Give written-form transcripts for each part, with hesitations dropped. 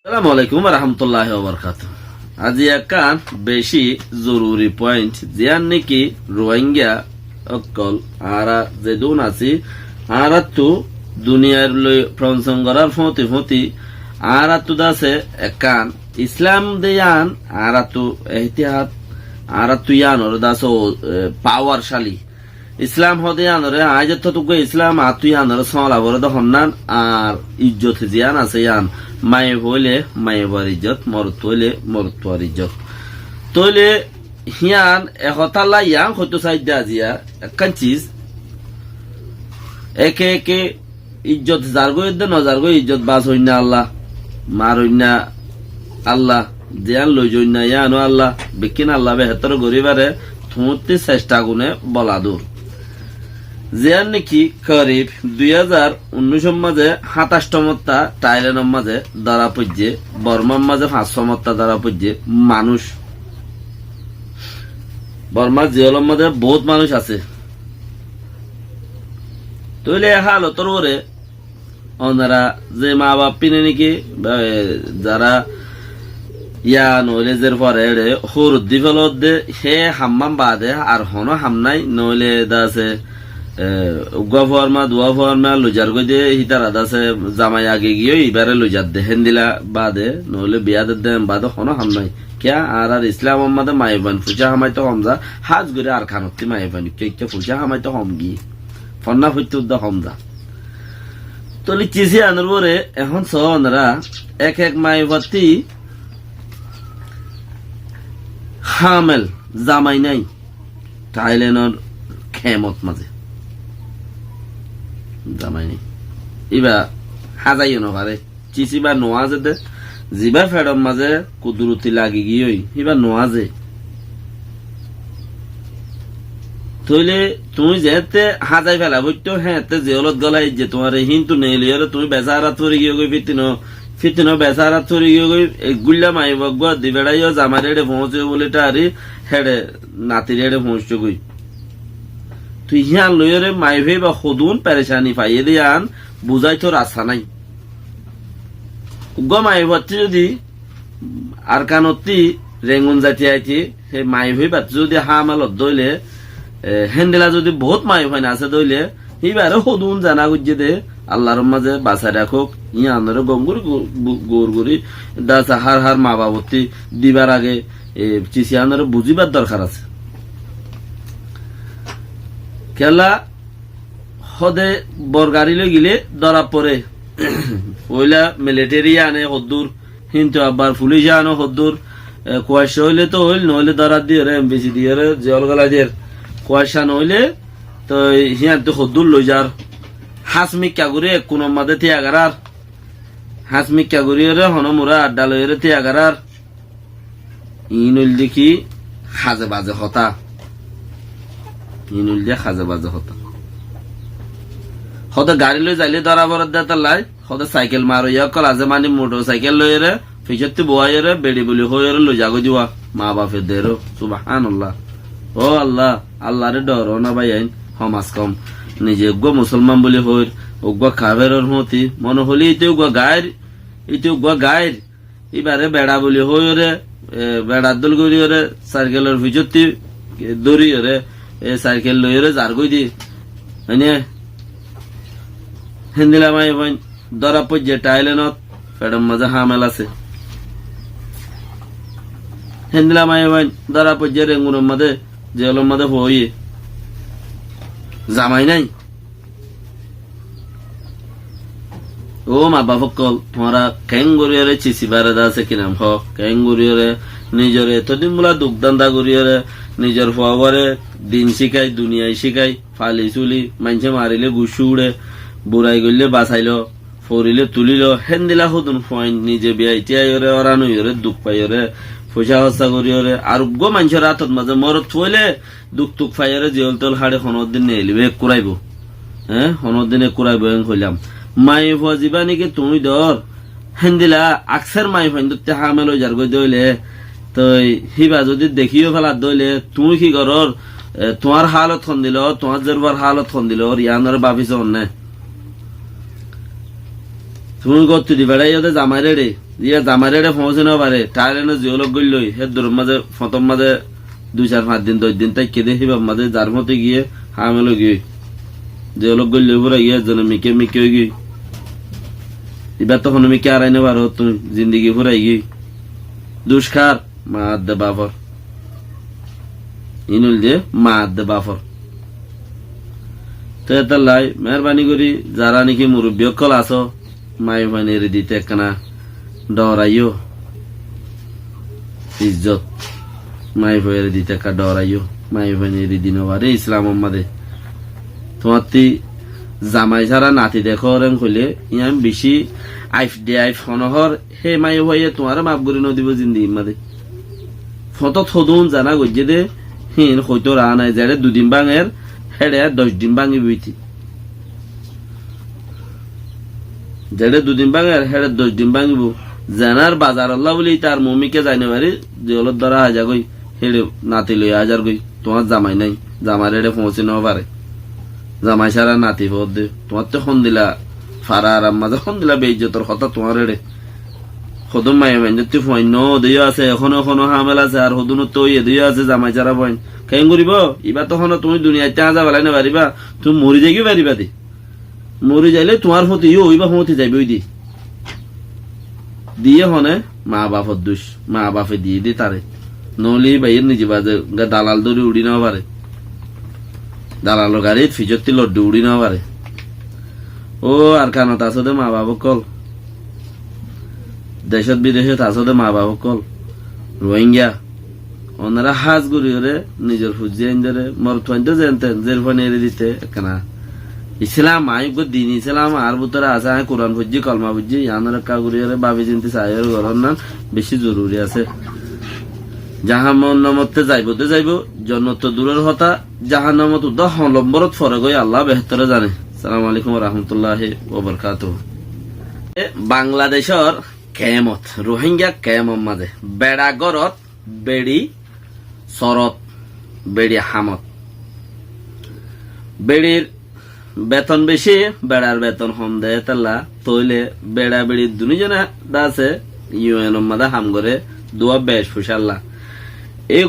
আসসালামু আলাইকুম রহমতুল্লাহি ওয়া বারাকাতুহু। আজি একান বেশি জরুরি পয়েন্ট জিয়ান নাকি রোহিঙ্গা অকল আরা যে দুন আছি আরা তো দুনিয়ার লই প্রমোশন করার ফতি ফতি আরা তো দাসে একান ইসলাম দেয়ান আরা তো এহতিয়াত আরা তো ইয়ান ওর দাস পাওয়ারশালী ইসলাম হদিয়ান রে আজ তো ইসলাম আতুয়ান রে সলা বরে হন্নান আর ইজ্জত জিয়ান আছে ইয়ান মায়ে হইলে মায়েবার ইজ্জত মরত হইলে মরতবার ইজ্জত তইলে হিয়ান এহতাল্লা ইয়াং হয়তো সাইডা জিয়া একখান চিজ একে একে ইজ্জত জারগো ইদ্দে নজারগো ইজ্জত বাস হইনা আল্লাহ মার হইনা আল্লাহ জিয়ান লই জইনা ইয়ানো আল্লাহ বিকিন আল্লাহ বেহতর গরিবারে থুমতে চেষ্টা গুনে বলা দূর জিয়ান নাকি করিব 2019 মাঝে 27 টাইলেন্ডের মাঝে ধরা পড়ছে বর্মার মাঝে 500 ধরা পড়ছে মানুষ বর্মার জিওলের মাঝে বহুত মানুষ আছে তইলে হালতর ওরে ওনারা যে মা বাপ পিনে নাকি যারা ইয়া নইলেজের পরে হরুদ্দি ফেলত দে হে হাম্মাম বাদে আর হনো হামনাই নইলে দাসে উগা ফর্মা দুয়া ফর্মা লুজার গই দে হিতারা দাসে জামাই আগে গিয়ে এবারে লুজার দে হেন্দিলা বাদে নইলে বিয়া দে বাদে হনো হামনাই কিয়া আর ইসলাম মাদে মাইবান পূজা হামাই তো হমজা হাজ গরে আর খানতি মাইবান কে পূজা হামাই তো হম গি ফন্না ফুটতে উদ্দা হমজা তলি চিসি আনর বরে এখন সনরা এক এক মাইবাতি হামেল জামাই নাই থাইল্যান্ডের খেমত মাঝে জামাই নাই ইবা হাজাইও নভারে চিচিবা নোয়াজে দে জিবা ফেডম মাঝে কুদুরতি লাগি গিয়ে ইবা নোয়াজে তইলে তুমি যেতে হাজাই ফেলা বইতো হ্যাঁ তে জেলত গলাই যে তোমার হিন্তু নেই লিয়ারে তুমি বেচারা তরি গিয়ে গই ফিতিনো বেচারা তরি গিয়ে গই গুল্লা মাই বগবা দিবেড়াইও জামারে পৌঁছে বলে টারি হেডে নাতির হেডে পৌঁছতে গই তুই হিয়ান লইরে মাই ভাই বা সদুন পেরেশানি পাইয়ে দিয়ান বুঝাই তো রাস্তা নাই উগ্র মাই বাচ্চা যদি আর কানতি রেঙ্গুন জাতি আইতি সেই মাই ভাই বাচ্চা যদি হামালত দইলে হেন্দেলা যদি বহুত মাই ভাই না আছে দইলে এইবারে সদুন জানা গুজে দে আল্লাহর মাঝে বাঁচা রাখুক ইয়ানরে গঙ্গুরি গোরগুরি দাসা হার মা বাবতি দিবার আগে চিচিয়ানরে বুঝিবার দরকার আছে খেলা হদে বরগাড়ি লই গিলে ধরা পড়ে ওইলা মিলিটারি আনে হদ্দুর কিন্তু আবার পুলিশ আনো হদ্দুর কুয়াশা হইলে তো হইল নইলে ধরা দিয়ে রে এমবিসি দিয়ে রে জল গলা দিয়ে কুয়াশা নইলে তো হিয়ান তো হদ্দুর লই যার হাসমি কাগুরে কোন মাদে তিয়াগারার হাসমি কাগুরিয়ে রে হনমুরা আড্ডা লই রে তিয়াগারার ইনুল দেখি হাজে বাজে হতা ইনুল দিয়ে হাজে বাজে হতা হতে গাড়ি লই যাইলে ধরা বরাদ দেতা লাই হতে সাইকেল মারইয়া কলাজে মানে মোটর সাইকেল লই রে পিছতে বয় রে বেড়ি বলি হয়ে রে লই যাগো দিওয়া মা বাপে দেরো সুবহানাল্লাহ ও আল্লাহ আল্লাহরে ডরো না ভাই আইন সমাজ কম নিজে উগ্র মুসলমান বলি হইর উগ্র খাবেরর মতি মনে হলি ইতে উগ্র গায়ের এবারে বেড়া বলি হইরে বেড়ার দল করিরে সাইকেলের ভিজতি দড়িরে সাইকেল লইরে যার গই দি মানে হিন্দিলা মাই বোন ধরা পড়ছে টাইলেন্ডত ফেডম মাঝে হামেল আছে হিন্দিলা মাই বোন ধরা পড়ছে রেঙ্গুনের মাঝে জেলের মাঝে হইয়ে জামাই নাই ও মা বাপ কল তোমরা ক্যাঙ্গুরিয়রে চিচিবারে আছে কিনাম হ ক্যাঙ্গুরিয়রে নিজরে এতদিন বলা দুগ্ধান্দা করিয়রে নিজের হওয়ারে দিন শিখাই দুনিয়ায় শিখাই ফালি চুলি মানুষে মারিলে গুসু উড়ে বুড়াই গইলে বাঁচাইল ফরিলে তুলিল হেন্দিলা হতুন ফয়েন নিজে বিয়াই টিয়াইরে অরানুইরে দুঃখ পাইরে পয়সা হস্তা করিয়রে আর উগ্র মানুষের হাতত মাঝে মরত থইলে দুঃখ টুক ফাইরে জিয়ল তল হাড়ে হনর দিন নেলিবে কুড়াইব হ্যাঁ হনর দিনে কুড়াইব হইলাম মাই ফুয়া যাবা নাকি তুমি ধর হেন্দিলা আকসার মাই ফাইন দুতে হামেল যার গই দইলে তো হিবা যদি দেখিও ফেলার দইলে তুমি কি করর তোমার হালত খন দিল তোমার জরবার হালত খন দিল ইয়ানোর বাপিস অন্য তুমি গত দি বেড়াই জামাই রে ইয়ে জামাইরে পৌঁছে না পারে টাইলেনে জিওলগ গইলই হে দূর মাঝে ফতম মাঝে 2-4-5 দিন 10 দিন তাই কেদে হিবা মাঝে যার মতে গিয়ে হামেলো গিয়ে জিওলগ গইলই পুরা গিয়ে জনে মিকে মিকে গিয়ে এবার তখন মিকে আর আইনে পারো তুমি জিন্দিগি পুরাই গিয়ে দুষ্কার মা দে বাফর ইনুল যে মা দে বাফর তো এটা লাই মেহরবানি করি যারা নাকি মুরব্বী অকল আছো মাই ভাইনের দিতে একখানা ডরাইও ইজ্জত মাই ভাইয়ের দিতে একটা ডরাইও মাই ভাইনের দিন বারে ইসলাম মাদে তোমার জামাই ছাড়া নাতি দেখো রেং হইলে ইয়াম বেশি আইফ দে আইফ হনহর হে মাই ভাইয়ে তোমার মাপ করি নদিব জিন্দি মাদে ফত থদুন জানা গজ্জে দে হিন হয়তো রা নাই যারে 2 দিন বাঙের হেডে 10 দিন বাঙি বইতি যারে 2 দিন বাঙের হেডে 10 দিন বাঙিব জানার বাজার আল্লাহ বলি তার মমিকে যাইনে পারি জলত দ্বারা হাজা গই হেডে নাতি লই হাজার গই তোমার জামাই নাই জামার হেডে পৌঁছে ন পারে জামাই সারা নাতি ভোট দে তোমার তো খন দিলা ফারা আর আম্মা যখন দিলা বেইজ্জতর কথা তোমার হেডে হদম মাই মেঞ্জতি ফইন দিও আছে এখনো এখনো হামেল আছে আর হদুন তো ইয়ে দিও আছে জামাই সারা ফইন কেন করিব এবার তখন তুমি দুনিয়াতে আজা বেলাই না পারিবা তুমি মরি যাইকি পারিবা দি মরি যাইলে তোমার প্রতি ইও হইবা হতে যাইবে ওই দি দিয়ে হনে মা বাপর দুষ মা বাপে দিয়ে দি তারে নলি বাইয়ের নিজে বাজে দালাল দড়ি উড়ি না পারে দালালো গাড়ি ফিজতি লড্ডু উড়ি না পারে ও আর কানত আসতে মা বাবা কল দেশত বিদেশত আসতে মা বাবা কল রোহিঙ্গা ওনারা হাজ গুড়ি হরে নিজের ফুজি আইনরে মরথুয়াইতে জানতেন জের ফোনে এড়ে দিতে কেনা ইসলাম আইব দিন ইসলাম আর ভিতরে আছে কোরআন ফুজি কলমা ফুজি ইয়ানোর কা গুড়ি হরে ভাবি চিন্তি চাইয়ের ঘর নাম বেশি জরুরি আছে জাহান্নামতে যাইব জন্নত দূরের হতা জাহান্নামত উদ্দা হলম্বরত ফরে গই আল্লাহ বেহতরে জানে। আসসালামু আলাইকুম ওয়া রাহমাতুল্লাহি ওয়া বারাকাতুহু। বাংলাদেশর কেমত রোহিঙ্গা কেমত মাঝে বেড়া গরত বেড়ি সরত বেড়ি হামত বেড়ির বেতন বেশি বেড়ার বেতন কম দেয় তাল্লা তৈলে বেড়া বেড়ি দুজনে আছে ইউএন মাদা হাম করে দোয়া বেশ ফুসাল্লা এই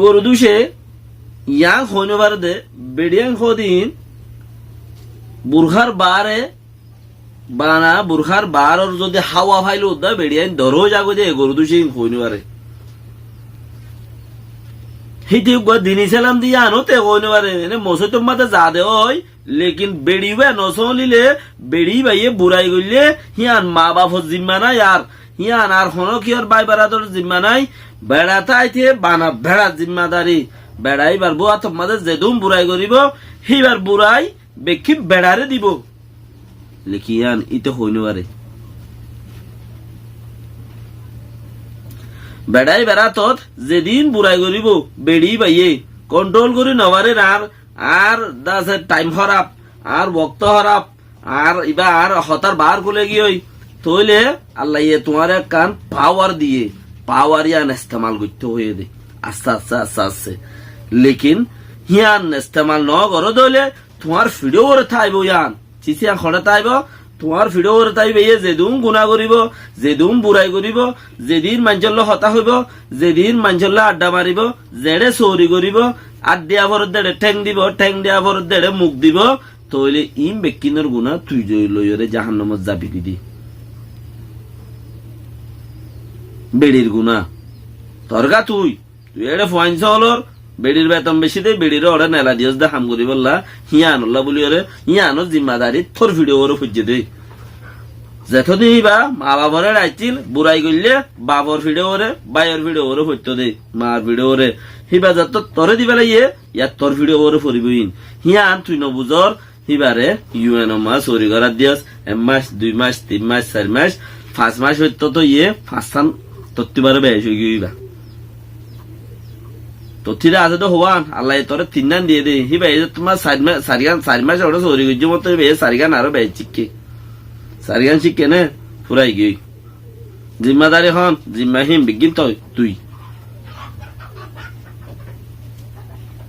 গরু দুষে ইয়াং হইনবার দে বেড়িয়াং হদিন বুরখার বারে বানা বুরখার বারর যদি হাওয়া ফাইল উদ্দা বেড়িয়ান ধরো যাগো যে গরু দুষে হইনবারে হিতি দিনী সালাম দিয়ে আনোতে হইনবারে মসে তো মাতে যা দে হয় লেকিন বেড়িবে নসলিলে বেড়ি বাইয়ে বুড়াই গইলে হিয়ান মা বাপর জিম্মা নাই আর হিয়ান আর হন কি আর বাই বারাদর জিম্মা নাই বেড়াতে আইতে বানা ভেড়া জিম্মাদারি বেড়াই পারবো আর তোমাদের যেদুম বুড়াই করিব সেইবার বুড়াই বেশি বেড়ারে দিব লেখিয়ান ইতে হইনবারে বেড়াই বেড়াতত যেদিন বুড়াই করিব বেড়ি বাইয়ে কন্ট্রোল করি নবারে আর দাসে টাইম হরাপ আর বক্ত হরাপ আর ইবা আর হতার বার খুলে গিয়ে তইলে আল্লাহ ইয়ে তোমার এক কান পাওয়ার দিয়ে পাওয়ার ইয়ান ইস্তেমাল করতে হয়ে দে আস্তে আস্তে আস্তে আস্তে লেকিন হিয়ান ইস্তেমাল ন করো দইলে তোমার ভিডিও করে থাইব ইয়ান চিচিয়া খড়ে থাইব তোমার ভিডিও করে থাইবে ইয়ে যেদুম গুণা করিব যেদুম বুড়াই করিব যেদিন মাঞ্চল্য হতা হইব যেদিন মাঞ্চল্য আড্ডা মারিব জেড়ে চৌরি করিব আড্ডিয়া ভরত দেড়ে ঠেং দিব ঠেং দিয়া ভরত দেড়ে মুখ দিব তইলে ইম বেকিনের গুণা তুই লইরে জাহান্নামত যাবি দিদি বেড়ির গুণা তরগা তুই এড়ে ফাইন হলর বেড়ির বেতন বেশি দে বেড়ির ওরা নেলা দিয়স দে হাম করি বললা হিয়ানুল্লাহ বলি ওরে হিয়ানো জিম্মাদারি তোর ভিডিও ওরে ফুজে দে যেতদিন বা মা বাবরে রাইছিল বুড়াই করলে বাবর ভিডিও ওরে বাইয়ের ভিডিও ওরে ফুজতো দে মার ভিডিও ওরে হিবা যত তরে দিবে লাগিয়ে ইয়ার তোর ভিডিও ওরে ফুরিবইন হিয়ান তুই নবুজর হিবারে ইউএন মা চুরি করার দিয়স 1 মাস 2 মাস 3 মাস 4 মাস 5 মাস হইতো তো ইয়ে 5 তত্তিবারে বেশ হয়ে গিয়েবা তথ্যিরা আছে তো হওয়ান আল্লাহ তোরে 3 নান দিয়ে দে হিবা এই তোমার 4 মাস ওটা চুরি করছে মতো বে 4 গান আরো বেশ চিকে 4 গান চিকে নে ফুরাই গই জিম্মাদারি হন জিম্মাহিম বিগিন তুই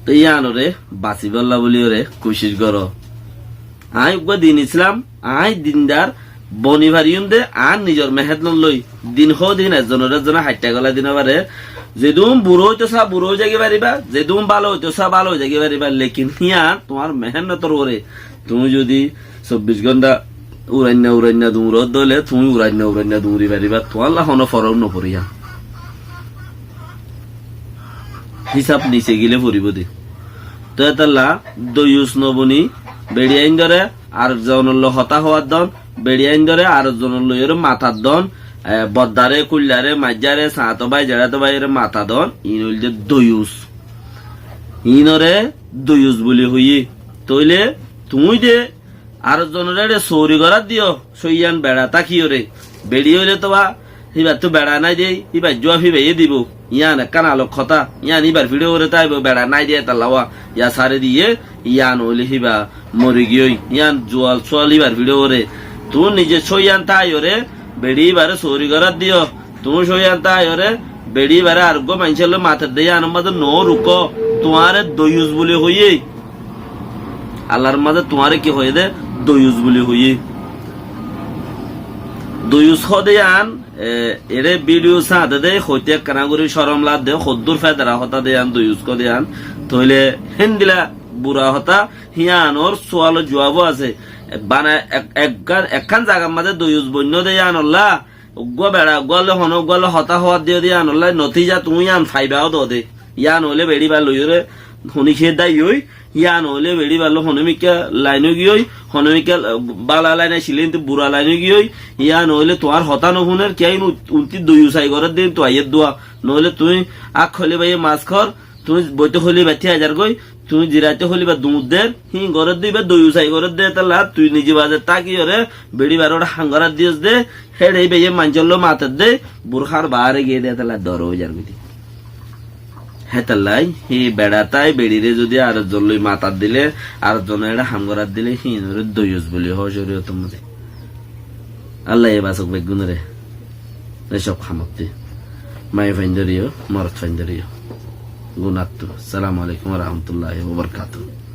তো ইয়ানো রে বাঁচি বললা বলি রে কোশিশ করো আই দিন ইসলাম আই দিনদার বনি ভারিউন দে আর নিজের মেহেদ লই দিন দিন একজনের হাইটা গলা দিন পারে যেদুম বুড়ো হইতেছা বুড়ো জাগি পারিবা যেদুম ভালো হইতেছা ভালো জাগি পারিবা লেকিন হিয়া তোমার মেহনতর ওরে তুমি যদি 24 ঘন্টা উড়াইনা দৌড়ত দলে তুমি উড়াইনা দৌড়ি পারিবা তোমার লাহনো ফরক নপরিয়া হিসাব নিচে গিলে পড়িব দে তো এতাল্লা দয়ুস নবনি বেড়িয়াইন ধরে আর জনল হতা হওয়ার দন বেড়িয়াইন ধরে আর জনল মাথার দন বদ্দারে কুল্লারে মাজারে সাঁত ভাই জেড়াতো ভাই মাথা দন ইন হইল যে দয়ুস ইনরে দয়ুস বলি হইয়ে তইলে তুমি যে আর জনের সৌরি করার দিও সইয়ান বেড়া তাকিও রে বেড়ি হইলে তো হিবার তো বেড়া নাই দেই হিবার জুয়া ফিবাইয়ে দিব ইয়ান কানালো খতা ইয়ান ইবার ভিডিও করে তাইব বেড়া নাই দিয়ে তাল্লাওয়া ইয়া সারে দিয়ে ইয়ান হইলে হিবা মরি গিয়ে ইয়ান জোয়াল সোয়াল ইবার ভিডিও করে তুই নিজে সইয়ান তাই ওরে বেড়ি বারে সৌরি করার দিও তুমি সইয়ান তাই ওরে বেড়ি বারে আরোগ্য মাইছিল মাথার দিয়ে আনন্দ মাঝে নো রুকো তোমার দয়ুস বলে হইয়ে আল্লাহর মাঝে তোমারে কি হয়ে দে দয়ুস বলে হইয়ে দয়ুস হদে আন এরে ভিডিও সাথে দে হইতে কানাগুড়ি সরম লাদ দে খদ্দুর ফেদারা হতা দে আন দয়ুস কো দে আন তইলে হেন্দিলা বুড়া হতা হিয়ান ওর সোয়াল জবাব আছে বানা একখান জায়গার মাঝে দয়ুস বন্য দে আন আল্লাহ গো বেড়া গলে হন গলে হতা হওয়ার দিয়ে দিয়ে আন আল্লাহ নতিজা তুমি আন ফাইবাও দে ইয়ান হলে বেড়ি বা লইরে হনি খেয়ে দাই হই ইয়ান হলে বেড়ি বালো হনমিকা লাইনে গিয়ে হনমিকা বালা লাইনে ছিলেন তো বুড়া লাইনে গিয়ে ইয়ান হলে তোমার হতা নহুনের কে উনতি দই উসাই ঘরের দিন তো আইয়ের দোয়া নহলে তুই আখ হলে ভাই মাছ খর তুমি বইতে হলি বা 3000 গই তুমি জিরাইতে হলি বা দুধ দে হি ঘরের দিবে দই উসাই ঘরের দে তাহলে তুই নিজে বাজে তাকি ওরে বেড়ি বারোটা হাঙ্গারার দিয়েস দে হেড়ে বেয়ে মাঞ্চল মাথার দে বুড়খার বাহারে গিয়ে দে তাহলে দর হয়ে যার মিটি হেতাল্লাই হি বেড়াতাই বেড়িরে যদি আর জলই মাতার দিলে আর জনের হামগরাত দিলে হিনরে দয়ুস বলি হজরিও তোমাদের আল্লাহ এ বাসক বেগুনরে এসব খামতে মাই ফাইন্দারিও মরত ফাইন্দারিও গুনাত্তু আসসালামু আলাইকুম ওয়া রাহমাতুল্লাহি ওয়া বারাকাতুহু।